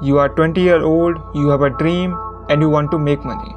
You are 20-year old, you have a dream and you want to make money.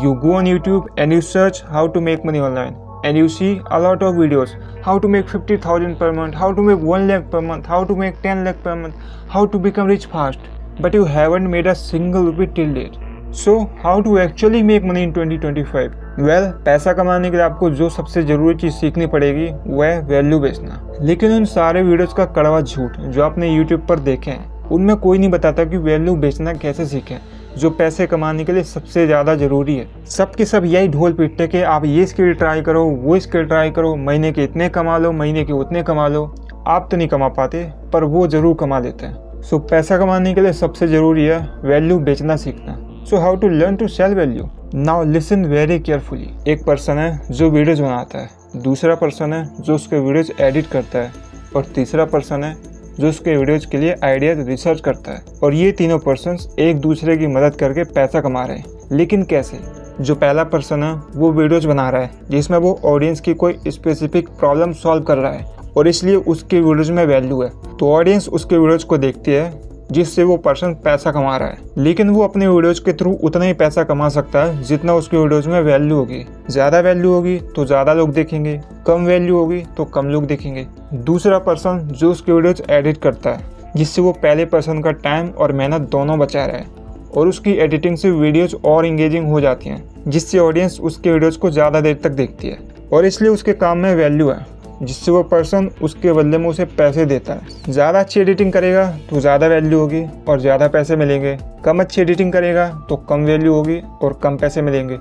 You go on YouTube and you search how to make money online and you see a lot of videos. How to make 50,000 per month, how to make 1 lakh per month, how to make 10 lakh per month, how to become rich fast. But you haven't made a single rupee till date. So how to actually make money in 2025? Well, पैसा कमाने के लिए आपको जो सबसे ज़रूरी चीज़ सीखनी पड़ेगी वो है वैल्यू बेचना। लेकिन उन सारे वीडियोस का कड़वा झूठ जो आपने यूट्यूब पर देखे हैं उनमें कोई नहीं बताता कि वैल्यू बेचना कैसे सीखें, जो पैसे कमाने के लिए सबसे ज़्यादा ज़रूरी है। सब के सब यही ढोल पीटते कि आप ये स्किल ट्राई करो, वो स्किल ट्राई करो, महीने के इतने कमा लो, महीने के उतने कमा लो। आप तो नहीं कमा पाते पर वो ज़रूर कमा लेते हैं। सो पैसा कमाने के लिए सबसे ज़रूरी है वैल्यू बेचना सीखना। So how to learn to sell value? Now listen very carefully. एक पर्सन है जो वीडियोज़ बनाता है, दूसरा पर्सन है जो उसके वीडियोज़ एडिट करता है और तीसरा पर्सन है जो उसके वीडियोज़ के लिए आइडियाज रिसर्च करता है। और ये तीनों पर्सन्स एक दूसरे की मदद करके पैसा कमा रहे हैं। लेकिन कैसे? जो पहला पर्सन है वो वीडियोज़ बना रहा है जिसमें वो ऑडियंस की कोई स्पेसिफिक प्रॉब्लम सॉल्व कर रहा है और इसलिए उसके वीडियोज़ में वैल्यू है, तो ऑडियंस उसके वीडियोज़ को देखती है जिससे वो पर्सन पैसा कमा रहा है। लेकिन वो अपने वीडियोज़ के थ्रू उतना ही पैसा कमा सकता है जितना उसके वीडियोज़ में वैल्यू होगी। ज़्यादा वैल्यू होगी तो ज़्यादा लोग देखेंगे, कम वैल्यू होगी तो कम लोग देखेंगे। दूसरा पर्सन जो उसके वीडियोज़ एडिट करता है जिससे वो पहले पर्सन का टाइम और मेहनत दोनों बचा रहा है और उसकी एडिटिंग से वीडियोज़ और इंगेजिंग हो जाती हैं जिससे ऑडियंस उसके वीडियोज़ को ज़्यादा देर तक देखती है और इसलिए उसके काम में वैल्यू है, जिससे वो पर्सन उसके बदले में उसे पैसे देता है। ज़्यादा अच्छी एडिटिंग करेगा तो ज़्यादा वैल्यू होगी और ज़्यादा पैसे मिलेंगे, कम अच्छी एडिटिंग करेगा तो कम वैल्यू होगी और कम पैसे मिलेंगे।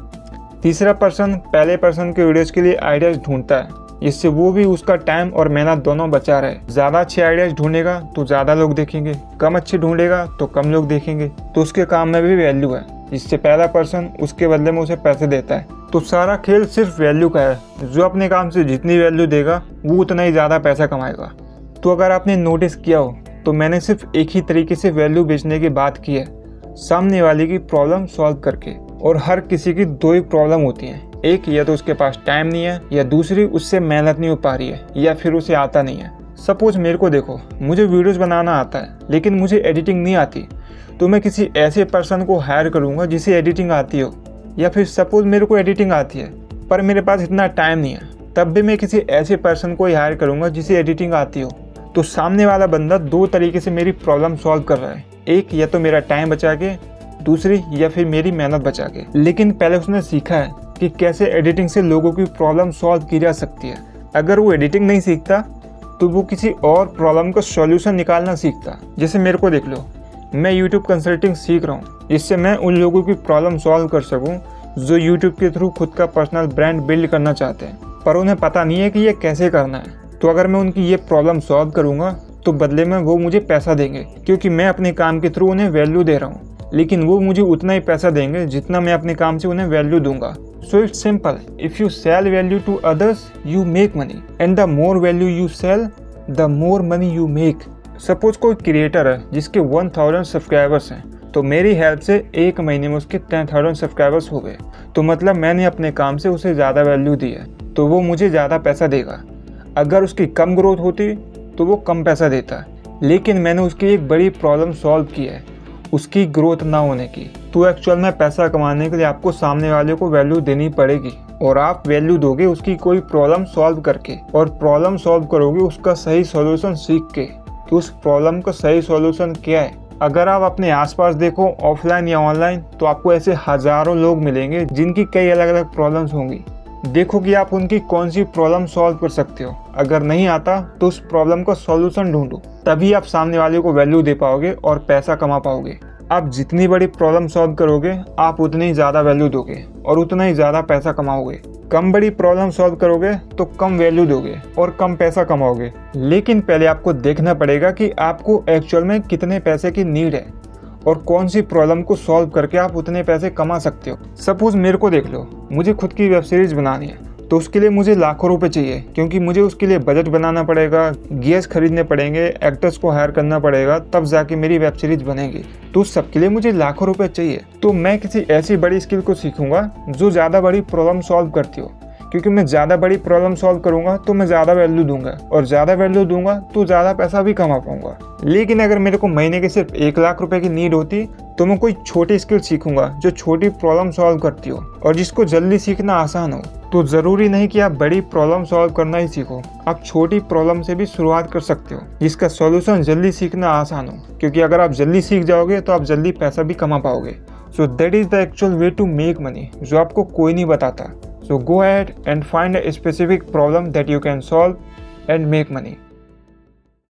तीसरा पर्सन पहले पर्सन के वीडियोज़ के लिए आइडियाज़ ढूंढता है जिससे वो भी उसका टाइम और मेहनत दोनों बचा रहे। ज़्यादा अच्छे आइडियाज़ ढूंढेगा तो ज़्यादा लोग देखेंगे, कम अच्छे ढूंढेगा तो कम लोग देखेंगे, तो उसके काम में भी वैल्यू है जिससे पहला पर्सन उसके बदले में उसे पैसे देता है। तो सारा खेल सिर्फ वैल्यू का है। जो अपने काम से जितनी वैल्यू देगा वो उतना ही ज़्यादा पैसा कमाएगा। तो अगर आपने नोटिस किया हो तो मैंने सिर्फ एक ही तरीके से वैल्यू बेचने की बात की है, सामने वाले की प्रॉब्लम सॉल्व करके। और हर किसी की दो ही प्रॉब्लम होती हैं, एक या तो उसके पास टाइम नहीं है या दूसरी उससे मेहनत नहीं हो पा रही है या फिर उसे आता नहीं है। सपोज मेरे को देखो, मुझे वीडियोज़ बनाना आता है लेकिन मुझे एडिटिंग नहीं आती, तो मैं किसी ऐसे पर्सन को हायर करूँगा जिसे एडिटिंग आती हो। या फिर सपोज मेरे को एडिटिंग आती है पर मेरे पास इतना टाइम नहीं है, तब भी मैं किसी ऐसे पर्सन को हायर करूँगा जिसे एडिटिंग आती हो। तो सामने वाला बंदा दो तरीके से मेरी प्रॉब्लम सॉल्व कर रहा है, एक या तो मेरा टाइम बचा के, दूसरी या फिर मेरी मेहनत बचा के। लेकिन पहले उसने सीखा है कि कैसे एडिटिंग से लोगों की प्रॉब्लम सॉल्व की जा सकती है। अगर वो एडिटिंग नहीं सीखता तो वो किसी और प्रॉब्लम का सॉल्यूशन निकालना सीखता। जैसे मेरे को देख लो, मैं यूट्यूब कंसल्टिंग सीख रहा हूँ जिससे मैं उन लोगों की प्रॉब्लम सॉल्व कर सकूँ जो यूट्यूब के थ्रू खुद का पर्सनल ब्रांड बिल्ड करना चाहते हैं पर उन्हें पता नहीं है कि ये कैसे करना है। तो अगर मैं उनकी ये प्रॉब्लम सॉल्व करूँगा तो बदले में वो मुझे पैसा देंगे क्योंकि मैं अपने काम के थ्रू उन्हें वैल्यू दे रहा हूँ, लेकिन वो मुझे उतना ही पैसा देंगे जितना मैं अपने काम से उन्हें वैल्यू दूंगा। So it's simple, if you sell value to others you make money and the more value you sell the more money you make. Suppose कोई क्रिएटर है जिसके 1000 सब्सक्राइबर्स हैं, तो मेरी हेल्प से एक महीने में उसके 10,000 सब्सक्राइबर्स हो गए, तो मतलब मैंने अपने काम से उसे ज़्यादा वैल्यू दी है तो वो मुझे ज़्यादा पैसा देगा। अगर उसकी कम ग्रोथ होती तो वो कम पैसा देता, लेकिन मैंने उसकी एक बड़ी प्रॉब्लम सॉल्व की है, उसकी ग्रोथ ना होने की। तो एक्चुअल में पैसा कमाने के लिए आपको सामने वाले को वैल्यू देनी पड़ेगी और आप वैल्यू दोगे उसकी कोई प्रॉब्लम सॉल्व करके, और प्रॉब्लम सॉल्व करोगे उसका सही सॉल्यूशन सीख के कि उस प्रॉब्लम का सही सॉल्यूशन क्या है। अगर आप अपने आसपास देखो ऑफलाइन या ऑनलाइन तो आपको ऐसे हज़ारों लोग मिलेंगे जिनकी कई अलग अलग प्रॉब्लम्स होंगी। देखो कि आप उनकी कौन सी प्रॉब्लम सॉल्व कर सकते हो। अगर नहीं आता तो उस प्रॉब्लम का सॉल्यूशन ढूंढो, तभी आप सामने वाले को वैल्यू दे पाओगे और पैसा कमा पाओगे। आप जितनी बड़ी प्रॉब्लम सॉल्व करोगे आप उतनी ही ज़्यादा वैल्यू दोगे और उतना ही ज़्यादा पैसा कमाओगे। कम बड़ी प्रॉब्लम सॉल्व करोगे तो कम वैल्यू दोगे और कम पैसा कमाओगे। लेकिन पहले आपको देखना पड़ेगा कि आपको एक्चुअल में कितने पैसे की नीड है और कौन सी प्रॉब्लम को सॉल्व करके आप उतने पैसे कमा सकते हो। सपोज मेरे को देख लो, मुझे खुद की वेब सीरीज बनानी है तो उसके लिए मुझे लाखों रुपए चाहिए, क्योंकि मुझे उसके लिए बजट बनाना पड़ेगा, गियर्स खरीदने पड़ेंगे, एक्टर्स को हायर करना पड़ेगा, तब जाके मेरी वेब सीरीज बनेगी। तो सबके लिए मुझे लाखों रुपए चाहिए। तो मैं किसी ऐसी बड़ी स्किल को सीखूंगा जो ज़्यादा बड़ी प्रॉब्लम सॉल्व करती हो, क्योंकि मैं ज़्यादा बड़ी प्रॉब्लम सॉल्व करूँगा तो मैं ज़्यादा वैल्यू दूंगा, और ज़्यादा वैल्यू दूंगा तो ज़्यादा पैसा भी कमा पाऊंगा। लेकिन अगर मेरे को महीने के सिर्फ 1 लाख रुपए की नीड होती तो मैं कोई छोटी स्किल सीखूंगा जो छोटी प्रॉब्लम सॉल्व करती हो और जिसको जल्दी सीखना आसान हो। तो ज़रूरी नहीं कि आप बड़ी प्रॉब्लम सॉल्व करना ही सीखो, आप छोटी प्रॉब्लम से भी शुरुआत कर सकते हो जिसका सॉल्यूशन जल्दी सीखना आसान हो, क्योंकि अगर आप जल्दी सीख जाओगे तो आप जल्दी पैसा भी कमा पाओगे। So that is the actual way to make money, जो आपको कोई नहीं बताता। So go ahead and find a specific problem that you can solve and make money.